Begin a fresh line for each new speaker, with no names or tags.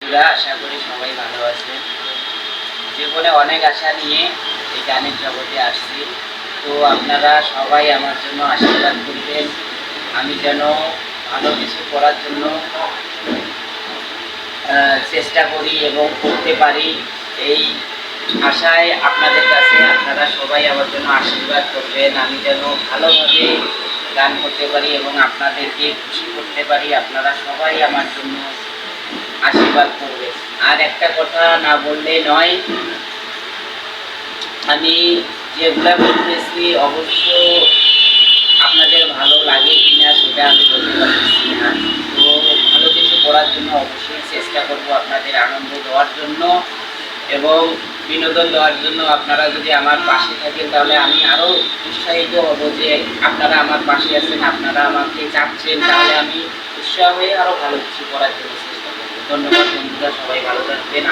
বন্ধুরা, আশা করি সবাই ভালো আছে। জীবনে অনেক আশা নিয়ে এই গানের জগতে আসছি। তো আপনারা সবাই আমার জন্য আশীর্বাদ করবেন, আমি যেন ভালো কিছু করার জন্য চেষ্টা করি এবং করতে পারি। এই আশায় আপনাদের কাছে আপনারা সবাই আমার জন্য আশীর্বাদ করবেন, আমি যেন ভালোভাবে গান করতে পারি এবং আপনাদেরকে খুশি করতে পারি। আপনারা সবাই আমার জন্য আশীর্বাদ করবে। আর একটা কথা না বললে নয়, আমি যেগুলা বলতেছি অবশ্য আপনাদের ভালো লাগে কিনা সেটা আমি বলতে পারতেছি না। তো ভালো কিছু করার জন্য অবশ্যই চেষ্টা করব, আপনাদের আনন্দ দেওয়ার জন্য এবং বিনোদন দেওয়ার জন্য। আপনারা যদি আমার পাশে থাকেন তাহলে আমি আরও উৎসাহিত হব যে আপনারা আমার পাশে আছেন, আপনারা আমাকে চাচ্ছেন, তাহলে আমি উৎসাহ হয়ে আরও ভালো কিছু করার জন্য চেষ্টা করব। ধন্যবাদ বন্ধুরা, সবাই ভালো থাকবেন।